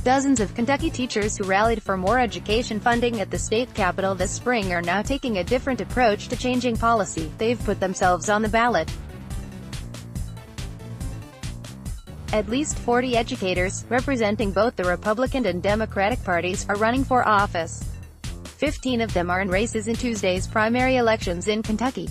Dozens of Kentucky teachers who rallied for more education funding at the state capitol this spring are now taking a different approach to changing policy. They've put themselves on the ballot. At least 40 educators, representing both the Republican and Democratic parties, are running for office. 15 of them are in races in Tuesday's primary elections in Kentucky.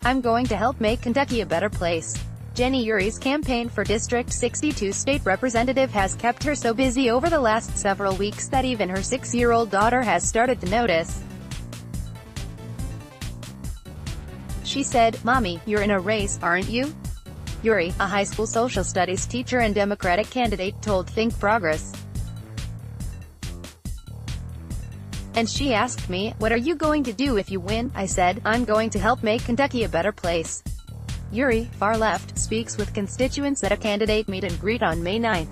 I'm going to help make Kentucky a better place. Jenny Urie's campaign for District 62 state representative has kept her so busy over the last several weeks that even her 6-year-old daughter has started to notice. She said, "Mommy, you're in a race, aren't you?" Urie, a high school social studies teacher and Democratic candidate, told Think Progress. And she asked me, "What are you going to do if you win?" I said, "I'm going to help make Kentucky a better place." Urie, far left, speaks with constituents at a candidate meet and greet on May 9.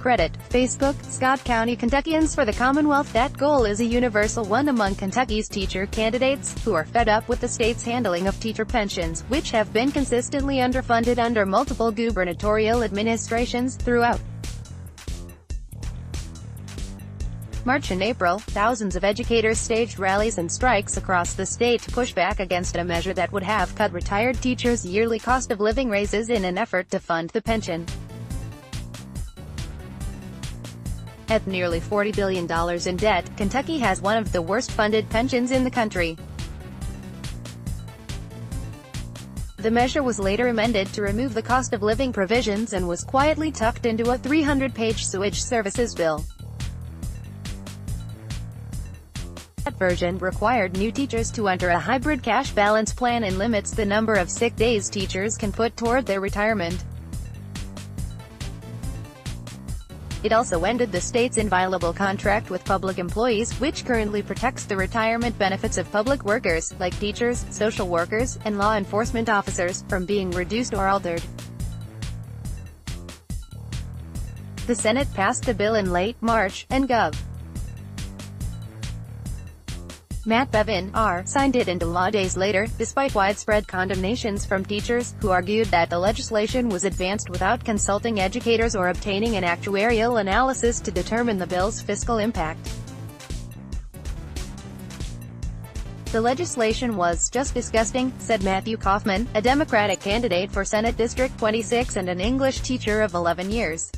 Credit: Facebook, Scott County Kentuckians for the Commonwealth. That goal is a universal one among Kentucky's teacher candidates, who are fed up with the state's handling of teacher pensions, which have been consistently underfunded under multiple gubernatorial administrations throughout March and April. Thousands of educators staged rallies and strikes across the state to push back against a measure that would have cut retired teachers' yearly cost of living raises in an effort to fund the pension. At nearly $40 billion in debt, Kentucky has one of the worst-funded pensions in the country. The measure was later amended to remove the cost of living provisions and was quietly tucked into a 300-page sewage services bill. That version required new teachers to enter a hybrid cash balance plan and limits the number of sick days teachers can put toward their retirement. It also ended the state's inviolable contract with public employees, which currently protects the retirement benefits of public workers, like teachers, social workers, and law enforcement officers, from being reduced or altered. The Senate passed the bill in late March, and Gov. Matt Bevin, R., signed it into law days later, despite widespread condemnations from teachers, who argued that the legislation was advanced without consulting educators or obtaining an actuarial analysis to determine the bill's fiscal impact. The legislation was just disgusting, said Matthew Kaufman, a Democratic candidate for Senate District 26 and an English teacher of 11 years.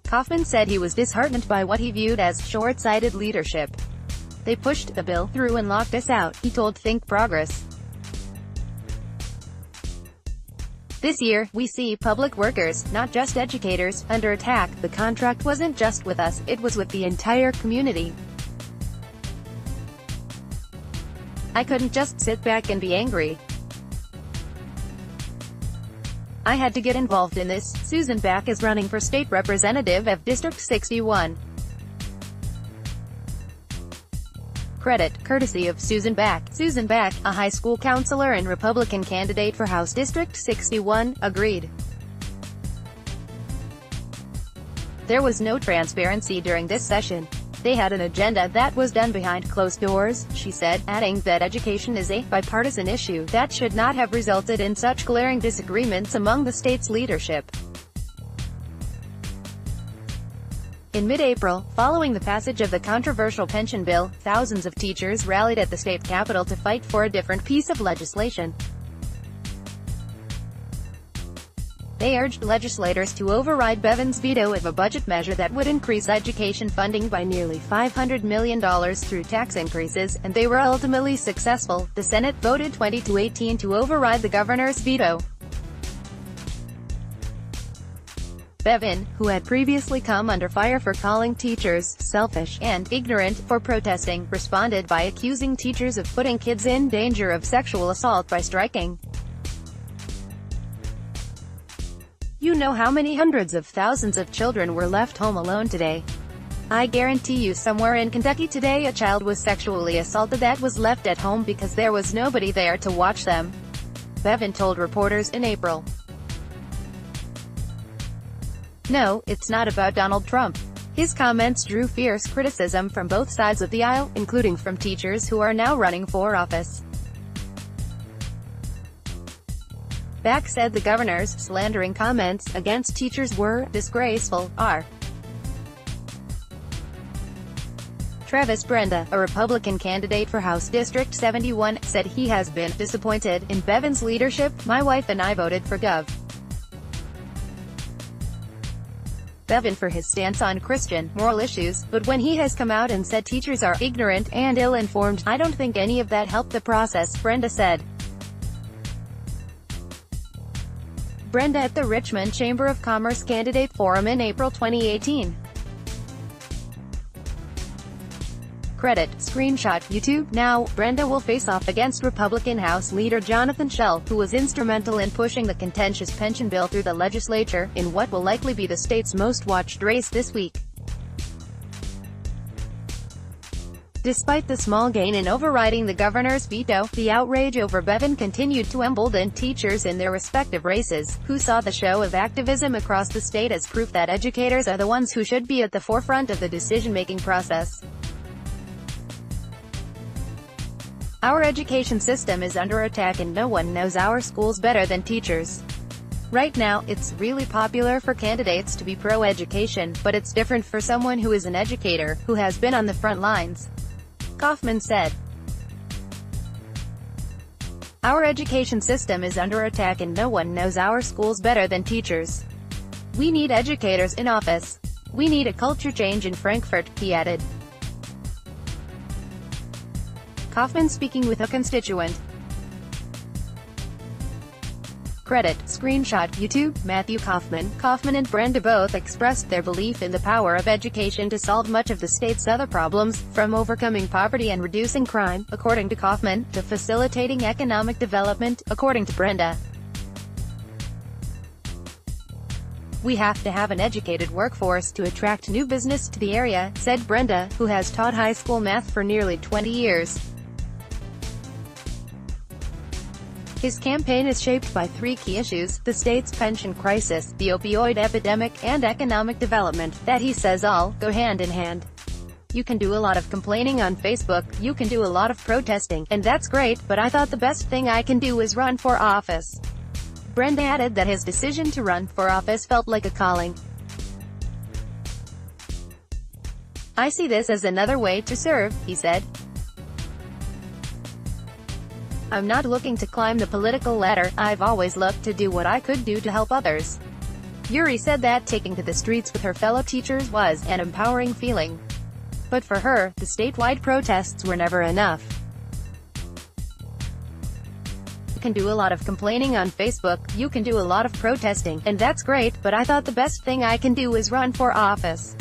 Kaufman said he was disheartened by what he viewed as short-sighted leadership. "They pushed the bill through and locked us out," he told Think Progress. "This year, we see public workers, not just educators, under attack. The contract wasn't just with us, it was with the entire community. I couldn't just sit back and be angry. I had to get involved in this." Susan Back is running for state representative of District 61. Credit: courtesy of Susan Back. Susan Back, a high school counselor and Republican candidate for House District 61, agreed. "There was no transparency during this session. They had an agenda that was done behind closed doors," she said, adding that education is a bipartisan issue that should not have resulted in such glaring disagreements among the state's leadership. In mid-April, following the passage of the controversial pension bill, thousands of teachers rallied at the state capitol to fight for a different piece of legislation. They urged legislators to override Bevin's veto of a budget measure that would increase education funding by nearly $500 million through tax increases, and they were ultimately successful. The Senate voted 20-18 to override the governor's veto. Bevin, who had previously come under fire for calling teachers selfish and ignorant for protesting, responded by accusing teachers of putting kids in danger of sexual assault by striking. "You know how many hundreds of thousands of children were left home alone today. I guarantee you somewhere in Kentucky today a child was sexually assaulted that was left at home because there was nobody there to watch them," Bevin told reporters in April. No, it's not about Donald Trump. His comments drew fierce criticism from both sides of the aisle, including from teachers who are now running for office. back said the governor's slandering comments against teachers were disgraceful. Travis Brenda, a Republican candidate for House District 71, said he has been disappointed in Bevin's leadership. "My wife and I voted for Gov. Bevin for his stance on Christian, moral issues, but when he has come out and said teachers are ignorant and ill-informed, I don't think any of that helped the process," Brenda said. Brenda at the Richmond Chamber of Commerce Candidate Forum in April 2018. Credit, screenshot, YouTube. Now, Brenda will face off against Republican House Leader Jonathan Schell, who was instrumental in pushing the contentious pension bill through the legislature, in what will likely be the state's most watched race this week. Despite the small gain in overriding the governor's veto, the outrage over Bevin continued to embolden teachers in their respective races, who saw the show of activism across the state as proof that educators are the ones who should be at the forefront of the decision-making process. "Our education system is under attack and no one knows our schools better than teachers. Right now, it's really popular for candidates to be pro-education, but it's different for someone who is an educator, who has been on the front lines," Kaufman said. "Our education system is under attack and no one knows our schools better than teachers. We need educators in office. We need a culture change in Frankfurt," he added. Kaufman speaking with a constituent. Credit, screenshot, YouTube. Matthew Kaufman. Kaufman and Brenda both expressed their belief in the power of education to solve much of the state's other problems, from overcoming poverty and reducing crime, according to Kaufman, to facilitating economic development, according to Brenda. "We have to have an educated workforce to attract new business to the area," said Brenda, who has taught high school math for nearly 20 years. His campaign is shaped by three key issues: the state's pension crisis, the opioid epidemic, and economic development, that he says all go hand in hand. "You can do a lot of complaining on Facebook, you can do a lot of protesting, and that's great, but I thought the best thing I can do is run for office." Brenda added that his decision to run for office felt like a calling. "I see this as another way to serve," he said. "I'm not looking to climb the political ladder, I've always looked to do what I could do to help others." Urie said that taking to the streets with her fellow teachers was an empowering feeling. But for her, the statewide protests were never enough. "You can do a lot of complaining on Facebook, you can do a lot of protesting, and that's great, but I thought the best thing I can do is run for office."